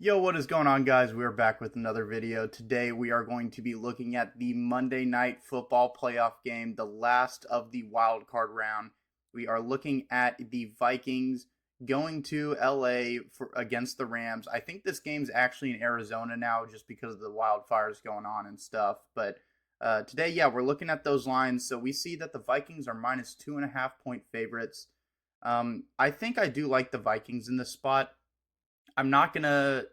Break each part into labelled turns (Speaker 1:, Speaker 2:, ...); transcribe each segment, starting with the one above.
Speaker 1: Yo, what is going on, guys? We are back with another video. Today, we are going to be looking at the Monday Night Football playoff game, the last of the wild card round. We are looking at the Vikings going to LA against the Rams. I think this game's actually in Arizona now just because of the wildfires going on and stuff. But today, yeah, we're looking at those lines. So we see that the Vikings are minus 2.5 point favorites. I think I do like the Vikings in this spot. I'm not gonna,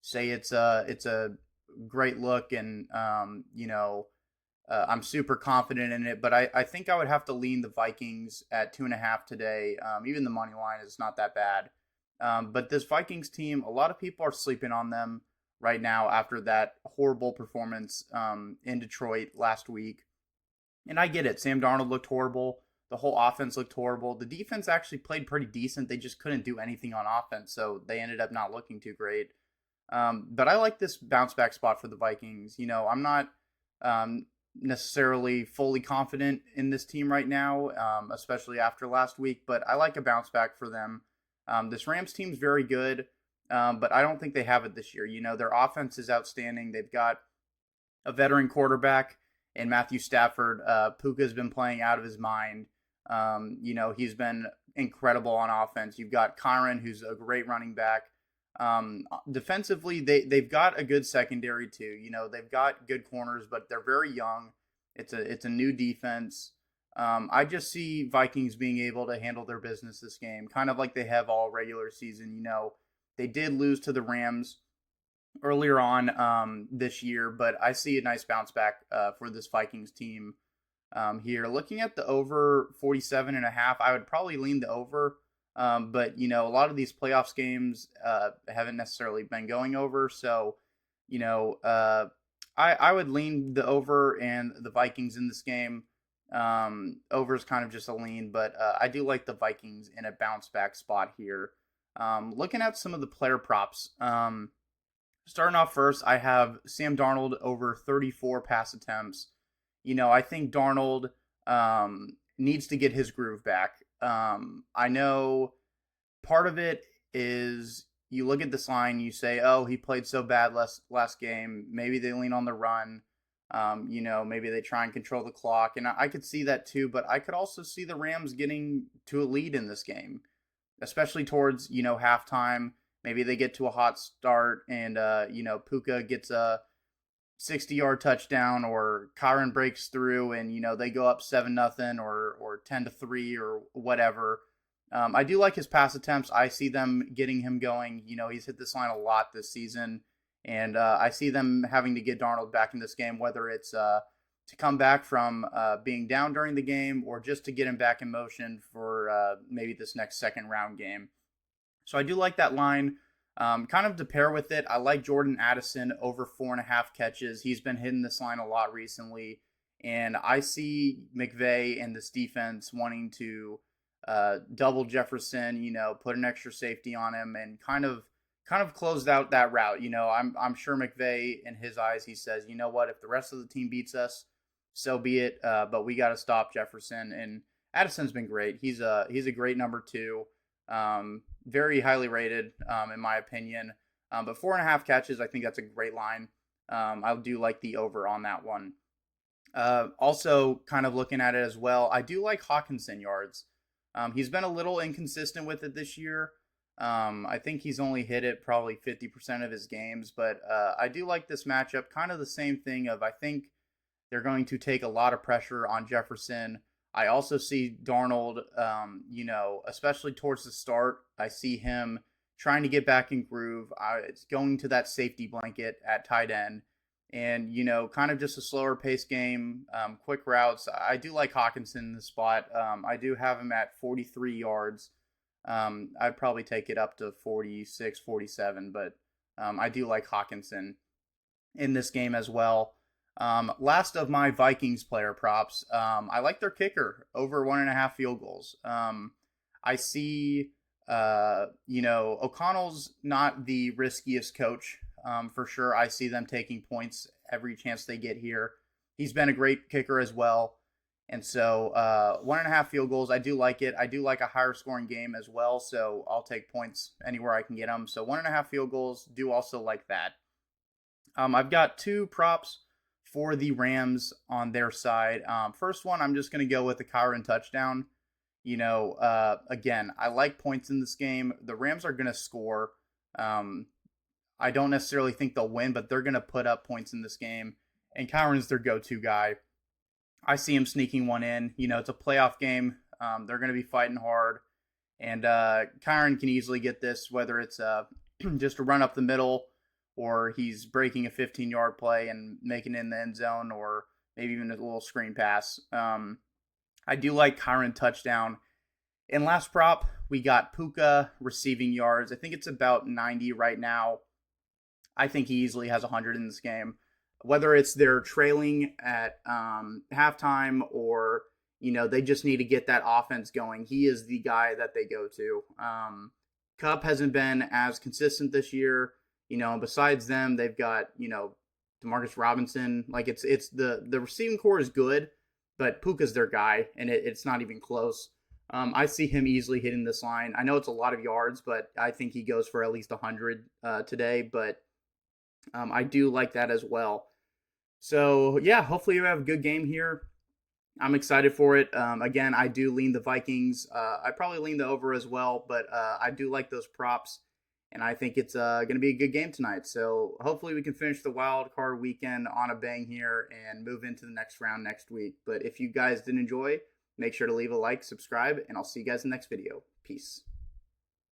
Speaker 1: say it's a great look and I'm super confident in it, but I think I would have to lean the Vikings at 2.5 today. Even the money line is not that bad. But this Vikings team, a lot of people are sleeping on them right now after that horrible performance in Detroit last week. And I get it. Sam Darnold looked horrible. The whole offense looked horrible. The defense actually played pretty decent. They just couldn't do anything on offense, so they ended up not looking too great. But I like this bounce back spot for the Vikings. I'm not necessarily fully confident in this team right now, especially after last week, but I like a bounce back for them. This Rams team's very good, but I don't think they have it this year. Their offense is outstanding. They've got a veteran quarterback in Matthew Stafford. Puka's been playing out of his mind. He's been incredible on offense. You've got Kyron, who's a great running back. Defensively, they've got a good secondary too. They've got good corners, but they're very young. It's a new defense. I just see Vikings being able to handle their business this game, kind of like they have all regular season. They did lose to the Rams earlier on this year, but I see a nice bounce back for this Vikings team here. Looking at the over 47.5, I would probably lean the over. But a lot of these playoffs games haven't necessarily been going over, so I would lean the over and the Vikings in this game. Over is kind of just a lean, but I do like the Vikings in a bounce back spot here. Looking at some of the player props. Starting off first, I have Sam Darnold over 34 pass attempts. I think Darnold needs to get his groove back. I know part of it is you look at this line, you say, oh, he played so bad last game. Maybe they lean on the run. Maybe they try and control the clock. And I could see that too, but I could also see the Rams getting to a lead in this game, especially towards, halftime. Maybe they get to a hot start and, Puka gets a 60-yard touchdown, or Kyron breaks through and they go up 7-0 or 10-3 or whatever. I do like his pass attempts. I see them getting him going. He's hit this line a lot this season, and I see them having to get Darnold back in this game, whether it's to come back from being down during the game or just to get him back in motion for maybe this next second round game. So I do like that line. Kind of to pair with it, I like Jordan Addison over 4.5 catches. He's been hitting this line a lot recently, and I see McVay and this defense wanting to double Jefferson. Put an extra safety on him and kind of closed out that route. I'm sure McVay, in his eyes, he says, you know what, if the rest of the team beats us, so be it. But we got to stop Jefferson, and Addison's been great. He's a great number two. Very highly rated, in my opinion. But 4.5 catches, I think that's a great line. I do like the over on that one. Also, kind of looking at it as well, I do like Hawkinson yards. He's been a little inconsistent with it this year. I think he's only hit it probably 50% of his games, but I do like this matchup. Kind of the same thing of I think they're going to take a lot of pressure on Jefferson. I also see Darnold, especially towards the start, I see him trying to get back in groove. It's going to that safety blanket at tight end. And, kind of just a slower pace game, quick routes. I do like Hawkinson in the spot. I do have him at 43 yards. I'd probably take it up to 46, 47, but I do like Hawkinson in this game as well. Last of my Vikings player props, I like their kicker over 1.5 field goals. I see, O'Connell's not the riskiest coach, for sure. I see them taking points every chance they get here. He's been a great kicker as well. And so 1.5 field goals, I do like it. I do like a higher scoring game as well. So I'll take points anywhere I can get them. So 1.5 field goals, do also like that. I've got two props for the Rams on their side. First one, I'm just going to go with the Kyron touchdown. Again, I like points in this game. The Rams are going to score. Um, I don't necessarily think they'll win, but they're going to put up points in this game. And Kyron's their go-to guy. I see him sneaking one in. It's a playoff game. They're going to be fighting hard. And Kyron can easily get this, whether it's just a run up the middle or he's breaking a 15-yard play and making it in the end zone, or maybe even a little screen pass. I do like Kyron touchdown. And last prop, we got Puka receiving yards. I think it's about 90 right now. I think he easily has 100 in this game. Whether it's they're trailing at halftime or they just need to get that offense going, he is the guy that they go to. Cup hasn't been as consistent this year. Besides them, they've got Demarcus Robinson. Like it's the receiving core is good, but Puka's their guy, and it's not even close. I see him easily hitting this line. I know it's a lot of yards, but I think he goes for at least 100 today. But I do like that as well. So yeah, hopefully you have a good game here. I'm excited for it. Again, I do lean the Vikings. I probably lean the over as well, but I do like those props, and I think it's going to be a good game tonight. So hopefully we can finish the wild card weekend on a bang here and move into the next round next week. But if you guys did enjoy, make sure to leave a like, subscribe, and I'll see you guys in the next video. Peace.